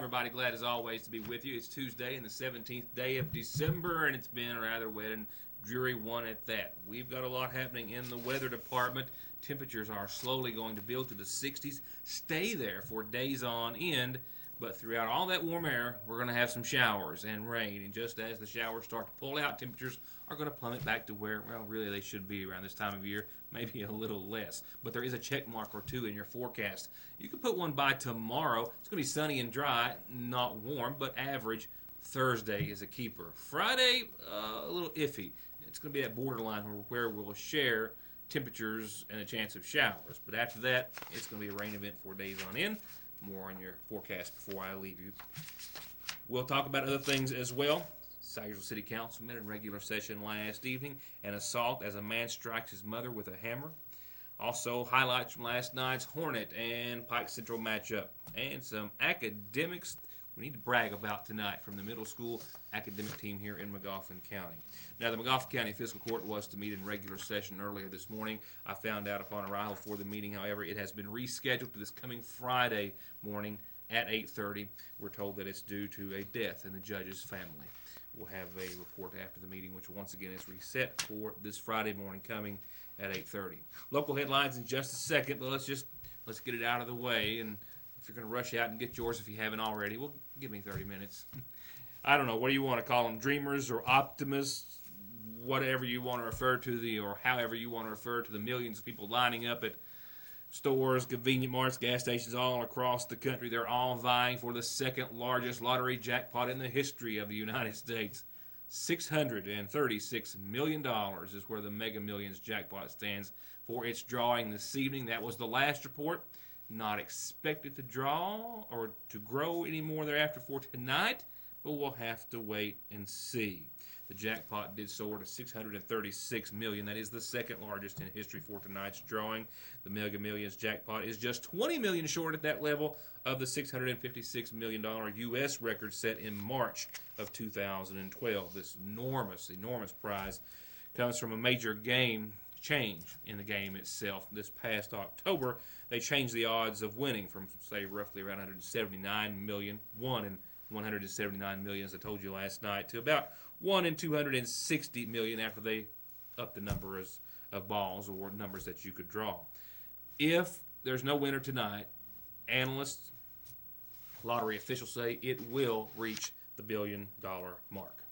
everybody? Glad as always to be with you. It's Tuesday and the 17th day of December, and it's been a rather wet and dreary one at that. We've got a lot happening in the weather department. Temperatures are slowly going to build to the 60s, stay there for days on end, but throughout all that warm air, we're going to have some showers and rain, and just as the showers start to pull out, temperatures are going to plummet back to where, well, really they should be around this time of year, maybe a little less. But there is a check mark or two in your forecast. You can put one by tomorrow. It's going to be sunny and dry, not warm, but average. Thursday is a keeper. Friday, a little iffy. It's going to be that borderline where we'll share temperatures and a chance of showers. But after that, it's going to be a rain event for days on end. More on your forecast before I leave you. We'll talk about other things as well. Sayersville City Council met in regular session last evening. An assault as a man strikes his mother with a hammer. Also, highlights from last night's Hornet and Pike Central matchup. And some academics we need to brag about tonight from the middle school academic team here in Magoffin County. Now, the Magoffin County Fiscal Court was to meet in regular session earlier this morning. I found out upon arrival for the meeting, however, it has been rescheduled to this coming Friday morning at 8:30. We're told that it's due to a death in the judge's family. We'll have a report after the meeting, which once again is reset for this Friday morning coming at 8:30. Local headlines in just a second, but let's get it out of the way. And if you're going to rush out and get yours if you haven't already, well, give me 30 minutes. I don't know, what do you want to call them, dreamers or optimists, whatever you want to refer to or however you want to refer to the millions of people lining up at stores, convenient marts, gas stations all across the country. They're all vying for the second largest lottery jackpot in the history of the United States. $636 million is where the Mega Millions jackpot stands for its drawing this evening. That was the last report. Not expected to draw or to grow any more thereafter for tonight, but we'll have to wait and see. The jackpot did soar to $636 million. That is the second largest in history for tonight's drawing. The Mega Millions jackpot is just $20 million short at that level of the $656 million U.S. record set in March of 2012. This enormous prize comes from a major game change in the game itself. This past October, they changed the odds of winning from, say, roughly around 179 million, 1 in 179 million, as I told you last night, to about 1 in 260 million after they upped the numbers of balls or numbers that you could draw. If there's no winner tonight, analysts, lottery officials say it will reach the $1 billion mark.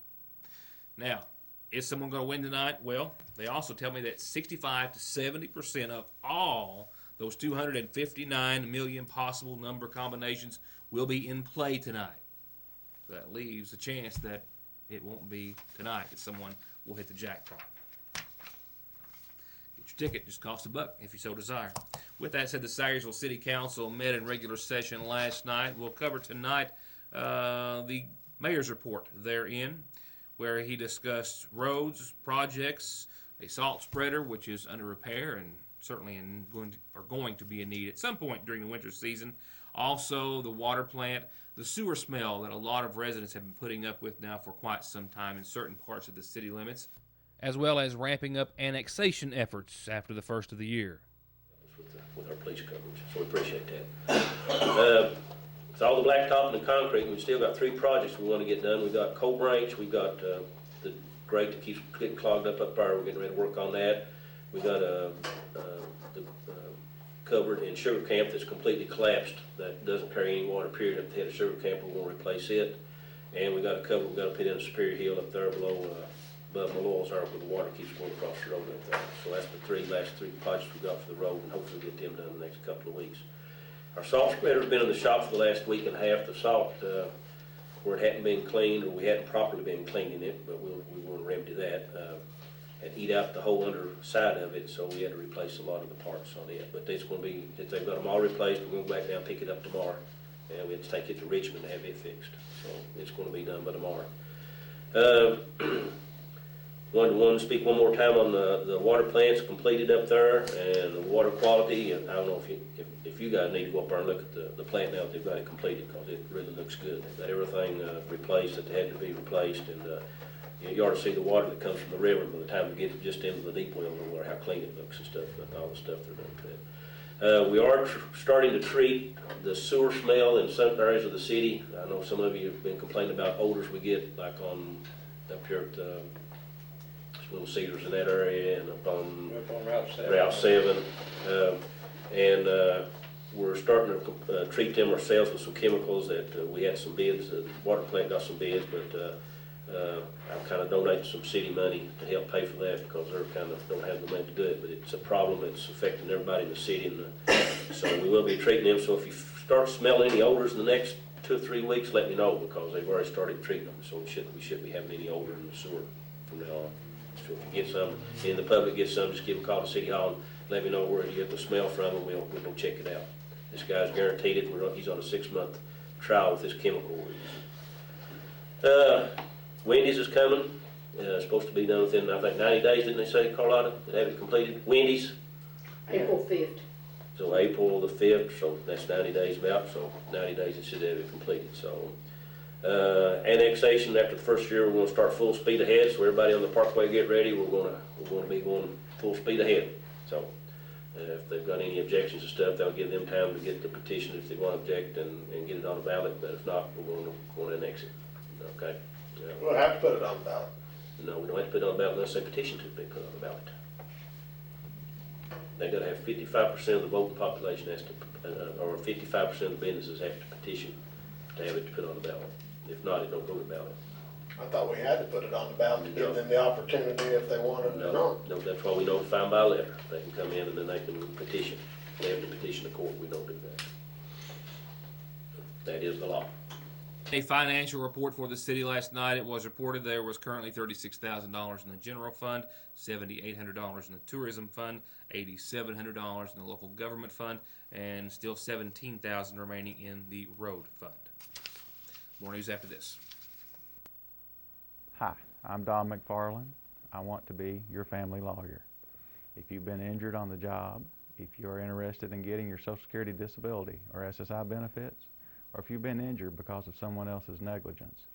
Now, is someone going to win tonight? Well, they also tell me that 65 to 70% of all those 259 million possible number combinations will be in play tonight. So that leaves a chance that it won't be tonight, that someone will hit the jackpot. Get your ticket, just costs $1 if you so desire. With that said, the Sayersville City Council met in regular session last night. We'll cover tonight the mayor's report therein, where he discussed roads, projects, a salt spreader, which is under repair and certainly going to be in need at some point during the winter season. Also, the water plant, the sewer smell that a lot of residents have been putting up with now for quite some time in certain parts of the city limits, as well as ramping up annexation efforts after the first of the year. With our police coverage, so we appreciate that. With all the blacktop and the concrete, we've still got 3 projects we want to get done. We've got Coal Branch, we've got the grate that keeps getting clogged up there. We're getting ready to work on that. We got the covered in Sugar Camp that's completely collapsed, that doesn't carry any water, period. Up the head of Sugar Camp, we're going to replace it. And we got a cover we've got to put in Superior Hill up there below above Malloy's, where the water keeps going across the road up there. So that's the last three projects we got for the road, and hopefully get them done in the next couple of weeks. Our salt spreader's been in the shop for the last week and a half. The salt, where it hadn't been cleaned, or we hadn't properly been cleaning it, but we want to remedy that. And eat out the whole underside of it, so we had to replace a lot of the parts on it. But it's going to be, if they've got them all replaced, we're going to go back down and pick it up tomorrow. And we have to take it to Richmond to have it fixed. So it's going to be done by tomorrow. Wanted to speak one more time on the water plants completed up there and the water quality. And I don't know if you guys need to go up there and look at the plant now that they've got it completed, because it really looks good. They've got everything replaced that had to be replaced, and you ought to see the water that comes from the river by the time you get just into the deep well, where how clean it looks and stuff, and all the stuff they're doing to it. We are starting to treat the sewer smell in some areas of the city. I know some of you have been complaining about odors we get, like up here at Little Cedars in that area, and up on Route 7. We're starting to treat them ourselves with some chemicals that we had some bids. The water plant got some bids, but I've kind of donated some city money to help pay for that because they're kind of don't have the money to do it. But it's a problem that's affecting everybody in the city, and so we will be treating them. So if you start smelling any odors in the next 2 or 3 weeks, let me know, because they've already started treating them. So we shouldn't be having any odor in the sewer from now on. So if you get some, and the public gets some, just give a call to City Hall and let me know where you get the smell from, and we'll go check it out. This guy's guaranteed it. He's on a 6-month trial with this chemical we're using. Wendy's is coming. It's supposed to be done within, I think, 90 days, didn't they say, Carlotta? They have it completed. Wendy's. April 5th. So April the 5th, so that's 90 days about, so 90 days it should have it completed. So annexation after the first year, we're going to start full speed ahead. So everybody on the Parkway get ready. We're going to be going full speed ahead. So if they've got any objections and stuff, they'll give them time to get the petition if they want to object and get it on the ballot. But if not, we're going to annex it. Okay. We'll have to put it on the ballot. No, we don't have to put it on the ballot unless they petition to be put on the ballot. They got to have 55% of the voting population has to, or 55% of the businesses have to petition to have it to put on the ballot. If not, it don't go to the ballot. I thought we had to put it on the ballot to give them the opportunity if they wanted it or not. No, that's why we notify them by letter. They can come in and then they can petition. They have to petition the court. We don't do that. That is the law. A financial report for the city last night. It was reported there was currently $36,000 in the general fund, $7,800 in the tourism fund, $8,700 in the local government fund, and still $17,000 remaining in the road fund. More news after this. Hi, I'm Don McFarland. I want to be your family lawyer. If you've been injured on the job, if you are interested in getting your Social Security disability or SSI benefits, or if you've been injured because of someone else's negligence,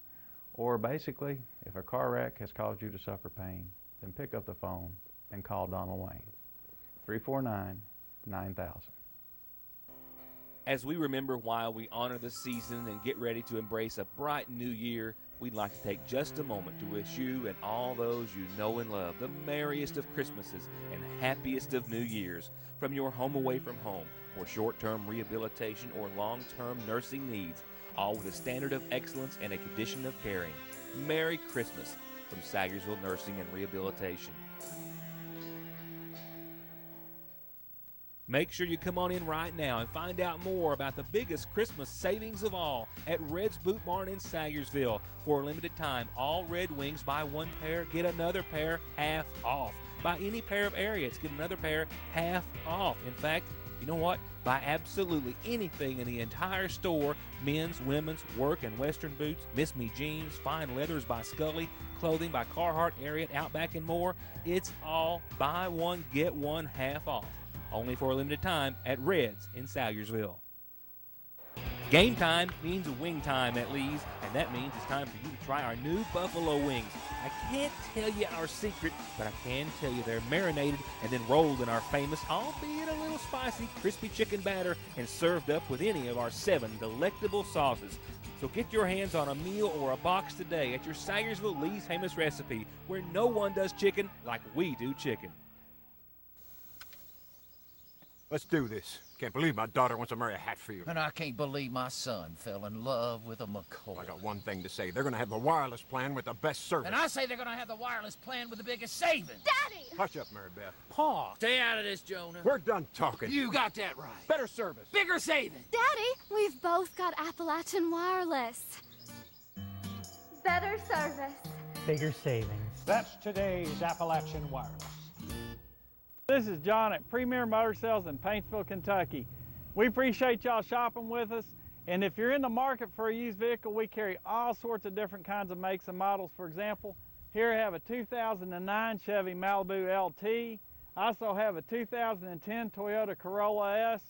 or basically, if a car wreck has caused you to suffer pain, then pick up the phone and call Donald Wayne, 349-9000. As we remember while we honor the season and get ready to embrace a bright new year, we'd like to take just a moment to wish you and all those you know and love the merriest of Christmases and happiest of New Years from your home away from home for short-term rehabilitation or long-term nursing needs, all with a standard of excellence and a tradition of caring. Merry Christmas from Sagersville Nursing and Rehabilitation. Make sure you come on in right now and find out more about the biggest Christmas savings of all at Red's Boot Barn in Sagersville. For a limited time, all Red Wings, buy one pair, get another pair half off. Buy any pair of Ariats, get another pair half off. In fact, you know what? Buy absolutely anything in the entire store, men's, women's, work and western boots, Miss Me jeans, fine leathers by Scully, clothing by Carhartt, Ariat, Outback and more. It's all buy one, get one half off. Only for a limited time at Red's in Sagersville. Game time means wing time at Lee's, and that means it's time for you to try our new buffalo wings. I can't tell you our secret, but I can tell you they're marinated and then rolled in our famous, albeit a little spicy, crispy chicken batter and served up with any of our 7 delectable sauces. So get your hands on a meal or a box today at your Sagersville Lee's famous recipe, where no one does chicken like we do chicken. Let's do this. Can't believe my daughter wants to marry a Hatfield. And I can't believe my son fell in love with a McCoy. I got one thing to say. They're going to have the wireless plan with the best service. And I say they're going to have the wireless plan with the biggest savings. Daddy! Hush up, Mary Beth. Pa, stay out of this, Jonah. We're done talking. You got that right. Better service. Bigger savings. Daddy, we've both got Appalachian Wireless. Better service. Bigger savings. That's today's Appalachian Wireless. This is John at Premier Motor Sales in Paintsville, Kentucky. We appreciate y'all shopping with us, and if you're in the market for a used vehicle, we carry all sorts of different kinds of makes and models. For example, here I have a 2009 Chevy Malibu LT. I also have a 2010 Toyota Corolla S.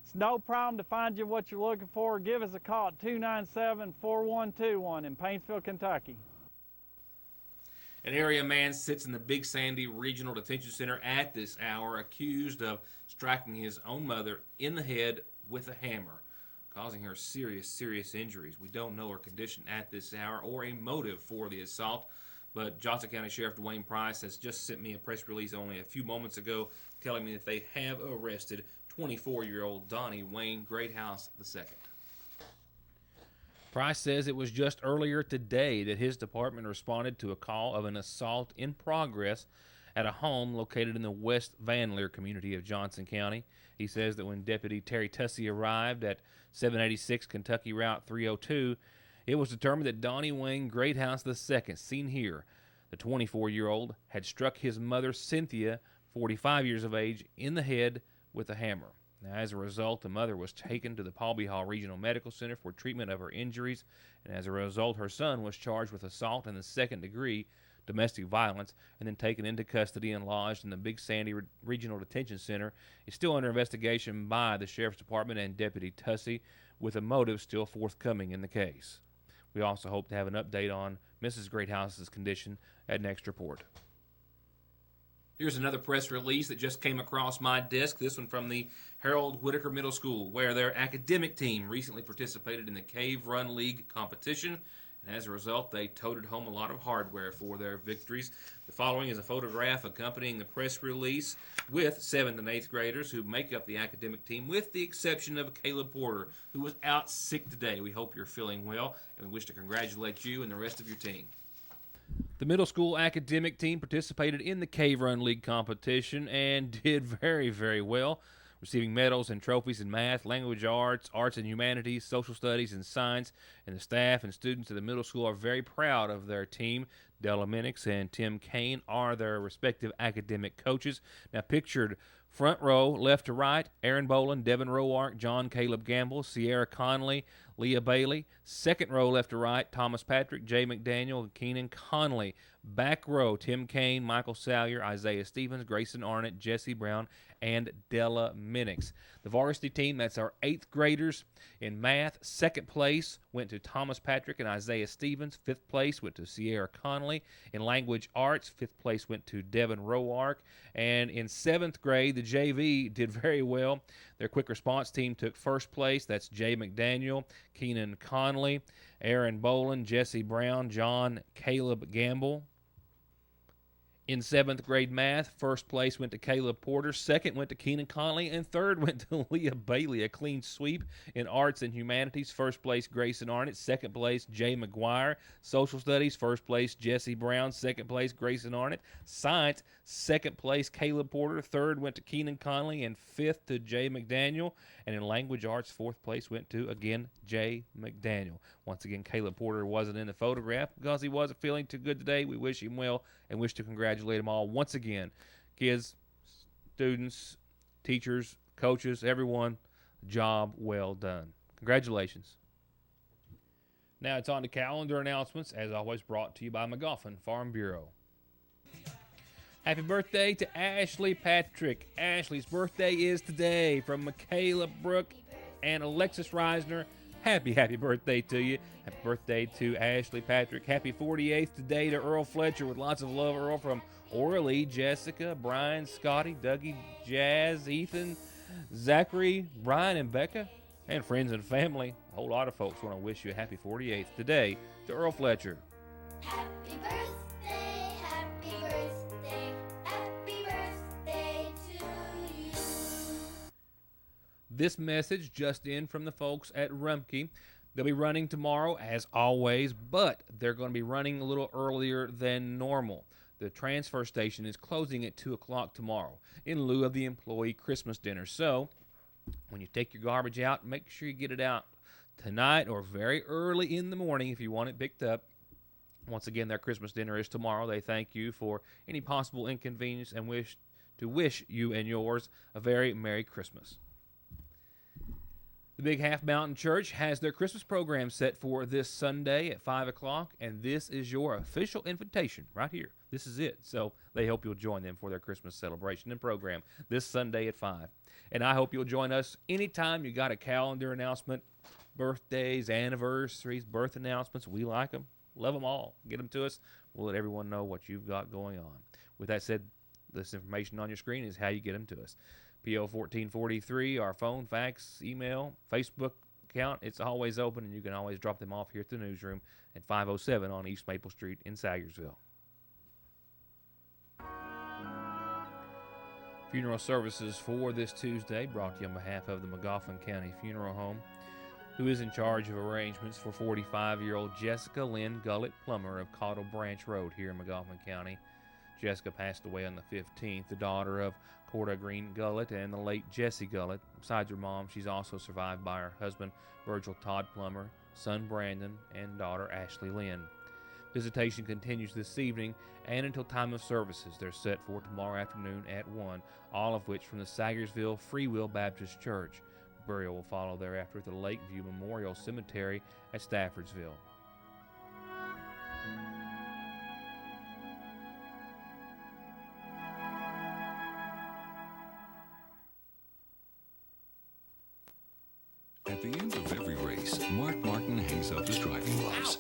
It's no problem to find you what you're looking for. Give us a call at 297-4121 in Paintsville, Kentucky. An area man sits in the Big Sandy Regional Detention Center at this hour, accused of striking his own mother in the head with a hammer, causing her serious injuries. We don't know her condition at this hour or a motive for the assault, but Johnson County Sheriff Dwayne Price has just sent me a press release only a few moments ago telling me that they have arrested 24-year-old Donnie Wayne Greathouse II. Price says it was just earlier today that his department responded to a call of an assault in progress at a home located in the West Van Leer community of Johnson County. He says that when Deputy Terry Tussey arrived at 786 Kentucky Route 302, it was determined that Donnie Wayne Greathouse II, seen here, the 24-year-old, had struck his mother, Cynthia, 45 years of age, in the head with a hammer. Now, as a result, the mother was taken to the Palby Hall Regional Medical Center for treatment of her injuries, and as a result, her son was charged with assault in the second degree, domestic violence, and then taken into custody and lodged in the Big Sandy Regional Detention Center. He's still under investigation by the Sheriff's Department and Deputy Tussey, with a motive still forthcoming in the case. We also hope to have an update on Mrs. Greathouse's condition at next report. Here's another press release that just came across my desk, this one from the Harold Whitaker Middle School, where their academic team recently participated in the Cave Run League competition, and as a result, they toted home a lot of hardware for their victories. The following is a photograph accompanying the press release with 7th and 8th graders who make up the academic team, with the exception of Caleb Porter, who was out sick today. We hope you're feeling well, and we wish to congratulate you and the rest of your team. The middle school academic team participated in the Cave Run League competition and did very well, receiving medals and trophies in math, language arts, arts and humanities, social studies, and science. And the staff and students of the middle school are very proud of their team. Della Minix and Tim Kane are their respective academic coaches. Now, pictured front row, left to right, Aaron Boland, Devin Roark, John Caleb Gamble, Sierra Conley, Leah Bailey. Second row, left to right, Thomas Patrick, Jay McDaniel, and Keenan Conley. Back row, Tim Kane, Michael Salyer, Isaiah Stevens, Grayson Arnott, Jesse Brown, and Della Minix. The varsity team, that's our 8th graders in math. Second place went to Thomas Patrick and Isaiah Stevens. 5th place went to Sierra Conley. In language arts, 5th place went to Devin Roark. And in 7th grade, the JV did very well. Their quick response team took first place. That's Jay McDaniel, Keenan Conley, Aaron Boland, Jesse Brown, John Caleb Gamble. In 7th grade math, first place went to Caleb Porter, second went to Keenan Conley, and third went to Leah Bailey. A clean sweep. In arts and humanities, first place Grayson Arnott, second place Jay McGuire. Social studies, first place Jesse Brown, second place Grayson Arnott. Science, second place Caleb Porter, third went to Keenan Conley, and fifth to Jay McDaniel. And in language arts, fourth place went to, again, Jay McDaniel. Once again, Caleb Porter wasn't in the photograph because he wasn't feeling too good today. We wish him well and wish to congratulate them all once again. Kids, students, teachers, coaches, everyone, job well done. Congratulations. Now it's on to calendar announcements, as always brought to you by McGoffin Farm Bureau. Happy birthday to Ashley Patrick. Ashley's birthday is today. From Michaela Brooke and Alexis Reisner, happy birthday to you. Happy birthday to Ashley Patrick. Happy 48th today to Earl Fletcher with lots of love, Earl, from Oralee, Jessica, Brian, Scotty, Dougie, Jazz, Ethan, Zachary, Brian, and Becca, and friends and family. A whole lot of folks want to wish you a happy 48th today to Earl Fletcher. Happy birthday, happy birthday, happy birthday to you. This message just in from the folks at Rumpke. They'll be running tomorrow as always, but they're going to be running a little earlier than normal. The transfer station is closing at 2 o'clock tomorrow in lieu of the employee Christmas dinner. So when you take your garbage out, make sure you get it out tonight or very early in the morning if you want it picked up. Once again, their Christmas dinner is tomorrow. They thank you for any possible inconvenience and wish you and yours a very Merry Christmas. The Big Half Mountain Church has their Christmas program set for this Sunday at 5 o'clock, and this is your official invitation right here. This is it. So they hope you'll join them for their Christmas celebration and program this Sunday at 5. And I hope you'll join us anytime you got a calendar announcement, birthdays, anniversaries, birth announcements. We like them. Love them all. Get them to us. We'll let everyone know what you've got going on. With that said, this information on your screen is how you get them to us. PO 1443, our phone, fax, email, Facebook account. It's always open, and you can always drop them off here at the newsroom at 507 on East Maple Street in Sagersville. Funeral services for this Tuesday brought to you on behalf of the McGoffin County Funeral Home, who is in charge of arrangements for 45-year-old Jessica Lynn Gullett Plummer of Cottle Branch Road here in McGoffin County. Jessica passed away on the 15th, the daughter of Corda Green Gullett and the late Jesse Gullett. Besides her mom, she's also survived by her husband, Virgil Todd Plummer, son Brandon, and daughter Ashley Lynn. Visitation continues this evening and until time of services. They're set for tomorrow afternoon at 1, all of which from the Sagersville Free Will Baptist Church. Burial will follow thereafter at the Lakeview Memorial Cemetery at Staffordsville. At the end of every race, Mark Martin hangs up his driving gloves.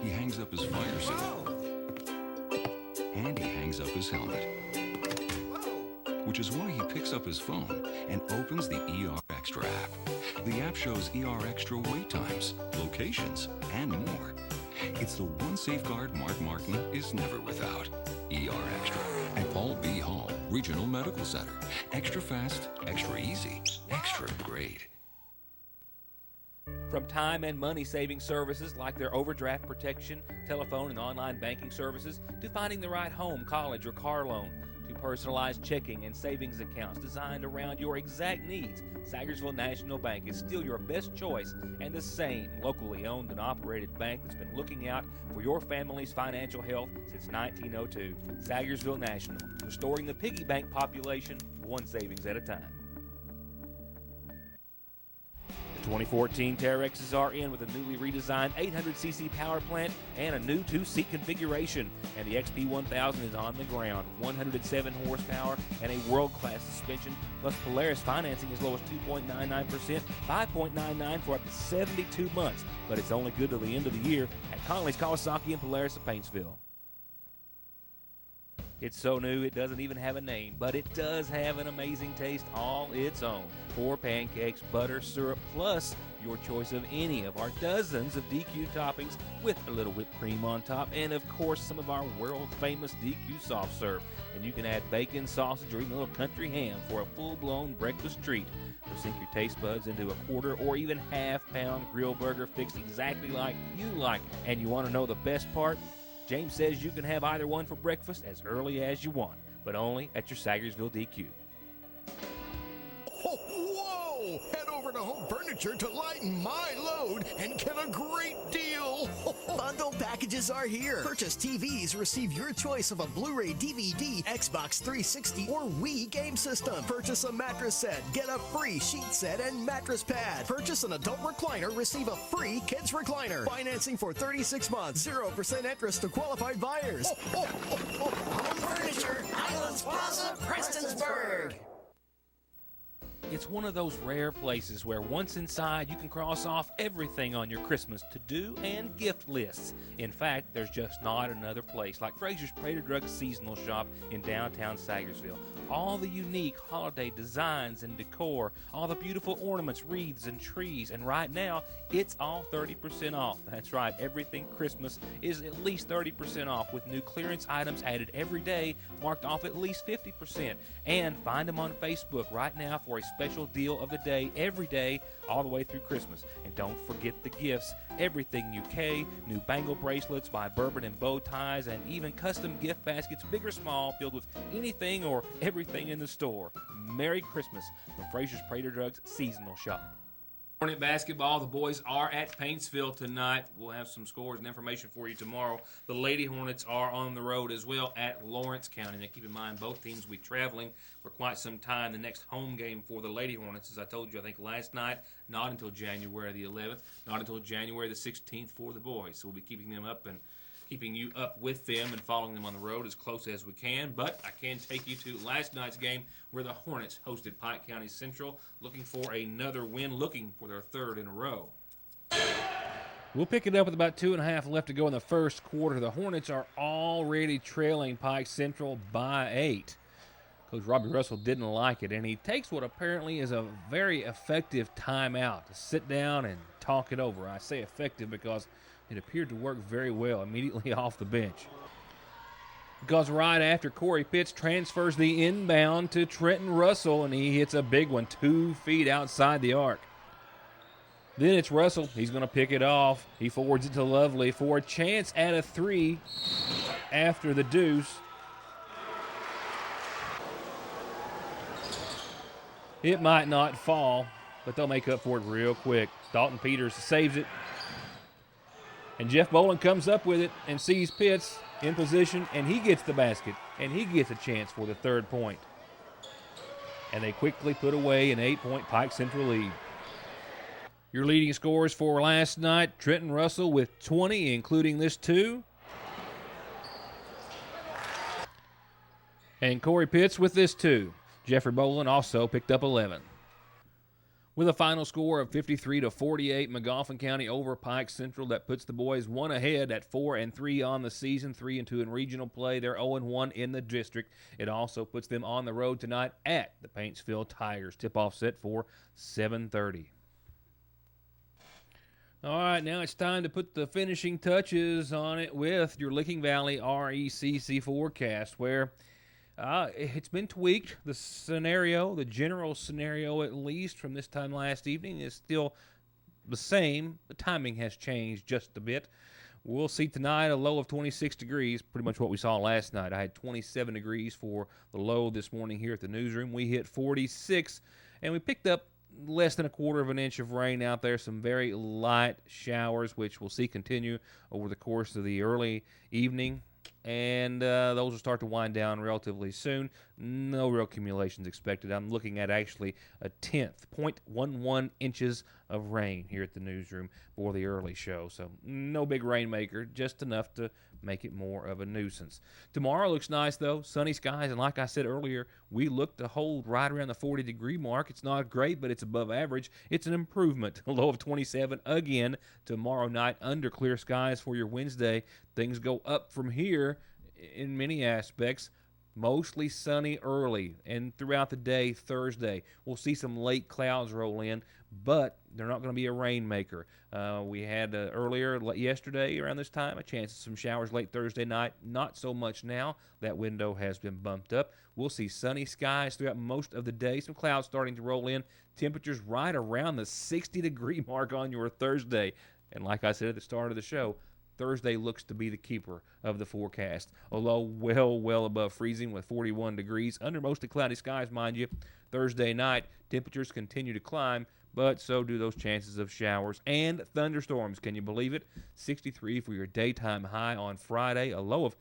He hangs up his fire suit. And he hangs up his helmet. Which is why he picks up his phone and opens the ER Extra app. The app shows ER Extra wait times, locations, and more. It's the one safeguard Mark Martin is never without. ER Extra at Paul B. Hall Regional Medical Center. Extra fast, extra easy, extra great. From time and money saving services like their overdraft protection, telephone and online banking services, to finding the right home, college, or car loan, to personalized checking and savings accounts designed around your exact needs, Sagersville National Bank is still your best choice and the same locally owned and operated bank that's been looking out for your family's financial health since 1902. Sagersville National, restoring the piggy bank population one savings at a time. The 2014 Terexes are in with a newly redesigned 800cc power plant and a new 2-seat configuration. And the XP1000 is on the ground, 107 horsepower and a world-class suspension, plus Polaris financing as low as 2.99%, 5.99 for up to 72 months. But it's only good till the end of the year at Connolly's Kawasaki and Polaris of Paintsville. It's so new it doesn't even have a name, but it does have an amazing taste all its own. 4 pancakes, butter, syrup, plus your choice of any of our dozens of DQ toppings with a little whipped cream on top, and of course some of our world-famous DQ soft serve. And you can add bacon, sausage, or even a little country ham for a full-blown breakfast treat. Or sink your taste buds into a quarter or even half-pound grill burger fixed exactly like you like it. And you want to know the best part? James says you can have either one for breakfast as early as you want, but only at your Sagersville DQ. Oh, whoa! Head over to Home Furniture to lighten my load and get a great deal. Bundle packages are here. Purchase TVs, receive your choice of a Blu-ray, DVD, Xbox 360, or Wii game system. Purchase a mattress set, get a free sheet set and mattress pad. Purchase an adult recliner, receive a free kids recliner. Financing for 36 months, 0% interest to qualified buyers. Home Furniture, Highlands Plaza, Prestonsburg. It's one of those rare places where once inside you can cross off everything on your Christmas to-do and gift lists. In fact, there's just not another place like Fraser's Prater Drug Seasonal Shop in downtown Sagersville. All the unique holiday designs and decor, all the beautiful ornaments, wreaths, and trees, and right now, it's all 30% off. That's right, everything Christmas is at least 30% off with new clearance items added every day, marked off at least 50%. And find them on Facebook right now for a special deal of the day, every day, all the way through Christmas. And don't forget the gifts, everything UK, new bangle bracelets by Bourbon and bow ties, and even custom gift baskets, big or small, filled with anything or everything in the store. Merry Christmas from Fraser's Prater Drugs Seasonal Shop. Hornet basketball, the boys are at Paintsville tonight. We'll have some scores and information for you tomorrow. The Lady Hornets are on the road as well at Lawrence County. Now keep in mind, both teams will be traveling for quite some time. The next home game for the Lady Hornets, as I told you, I think last night, not until January the 11th, not until January the 16th for the boys. So we'll be keeping them up and keeping you up with them and following them on the road as close as we can. But I can take you to last night's game where the Hornets hosted Pike County Central, looking for another win, looking for their third in a row. We'll pick it up with about 2.5 left to go in the first quarter. The Hornets are already trailing Pike Central by 8. Coach Robbie Russell didn't like it, and he takes what apparently is a very effective timeout to sit down and talk it over. I say effective because it appeared to work very well immediately off the bench. Because right after Corey Pitts transfers the inbound to Trenton Russell, and he hits a big one 2 feet outside the arc. Then it's Russell. He's going to pick it off. He forwards it to Lovely for a chance at a 3 after the deuce. It might not fall, but they'll make up for it real quick. Dalton Peters saves it. And Jeff Boland comes up with it and sees Pitts in position, and he gets the basket, and he gets a chance for the 3rd point. And they quickly put away an 8-point Pike Central lead. Your leading scorers for last night, Trenton Russell with 20, including this 2. And Corey Pitts with this 2. Jeffrey Boland also picked up 11. With a final score of 53-48, McGoffin County over Pike Central. That puts the boys one ahead at 4-3 on the season, 3-2 in regional play. They're 0-1 in the district. It also puts them on the road tonight at the Paintsville Tigers. Tip-off set for 7:30. All right, now it's time to put the finishing touches on it with your Licking Valley RECC forecast, where it's been tweaked. The scenario, the general scenario at least from this time last evening, is still the same. The timing has changed just a bit. We'll see tonight a low of 26 degrees, pretty much what we saw last night. I had 27 degrees for the low this morning here at the newsroom. We hit 46, and we picked up less than 1/4 inch of rain out there. Some very light showers, which we'll see continue over the course of the early evening. And those will start to wind down relatively soon. No real accumulations expected. I'm looking at actually a 0.11 inches of rain here at the newsroom for the early show. So no big rainmaker, just enough to make it more of a nuisance. Tomorrow looks nice, though. Sunny skies, and like I said earlier, we look to hold right around the 40-degree mark. It's not great, but it's above average. It's an improvement. A low of 27 again tomorrow night under clear skies for your Wednesday. Things go up from here in many aspects. Mostly sunny early and throughout the day Thursday. We'll see some late clouds roll in, but they're not going to be a rainmaker. We had earlier yesterday around this time a chance of some showers late Thursday night. Not so much now. That window has been bumped up. We'll see sunny skies throughout most of the day. Some clouds starting to roll in. Temperatures right around the 60-degree mark on your Thursday. And like I said at the start of the show, Thursday looks to be the keeper of the forecast. Although well above freezing with 41 degrees. Under mostly cloudy skies, mind you. Thursday night, temperatures continue to climb, but so do those chances of showers and thunderstorms. Can you believe it? 63 for your daytime high on Friday. A low of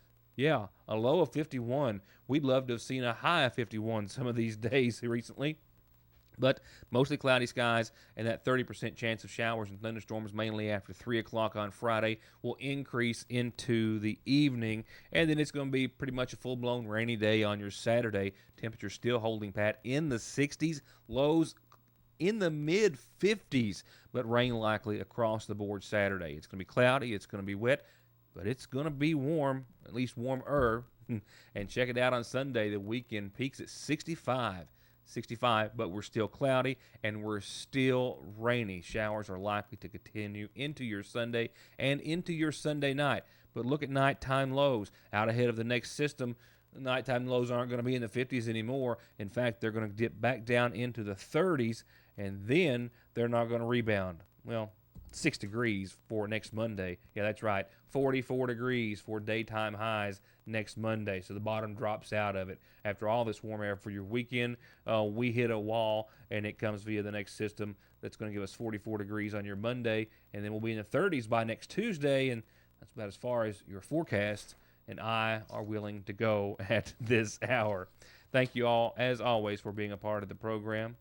51. We'd love to have seen a high of 51 some of these days recently. But mostly cloudy skies, and that 30% chance of showers and thunderstorms mainly after 3 o'clock on Friday will increase into the evening. And then it's going to be pretty much a full-blown rainy day on your Saturday. Temperatures still holding pat in the 60s, lows in the mid-50s, but rain likely across the board Saturday. It's going to be cloudy, it's going to be wet, but it's going to be warm, at least warmer. And check it out on Sunday. The weekend peaks at 65, but we're still cloudy and we're still rainy. Showers are likely to continue into your Sunday and into your Sunday night. But look at nighttime lows out ahead of the next system. The nighttime lows aren't going to be in the 50s anymore. In fact, they're going to dip back down into the 30s, and then they're not going to rebound. Well, 6 degrees for next Monday. Yeah, that's right. 44 degrees for daytime highs next Monday. So the bottom drops out of it. After all this warm air for your weekend, we hit a wall, and it comes via the next system that's going to give us 44 degrees on your Monday, and then we'll be in the 30s by next Tuesday, and that's about as far as your forecast and I are willing to go at this hour. Thank you all, as always, for being a part of the program.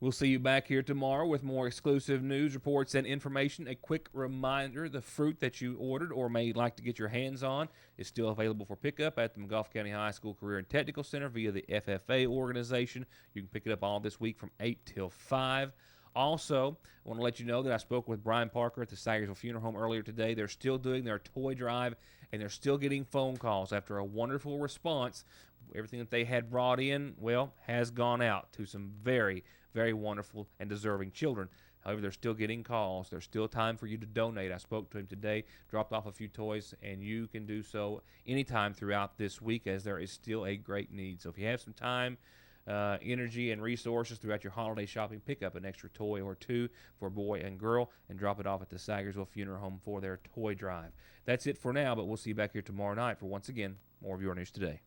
We'll see you back here tomorrow with more exclusive news, reports, and information. A quick reminder, the fruit that you ordered or may like to get your hands on is still available for pickup at the McGoffin County High School Career and Technical Center via the FFA organization. You can pick it up all this week from 8 till 5. Also, I want to let you know that I spoke with Brian Parker at the Sagersville Funeral Home earlier today. They're still doing their toy drive, and they're still getting phone calls after a wonderful response. Everything that they had brought in, well, has gone out to some very, very wonderful and deserving children. However, they're still getting calls. There's still time for you to donate. I spoke to him today, dropped off a few toys, and you can do so anytime throughout this week as there is still a great need. So if you have some time, energy, and resources throughout your holiday shopping, pick up an extra toy or two for boy and girl and drop it off at the Sagersville Funeral Home for their toy drive. That's it for now, but we'll see you back here tomorrow night for, once again, more of Your News Today.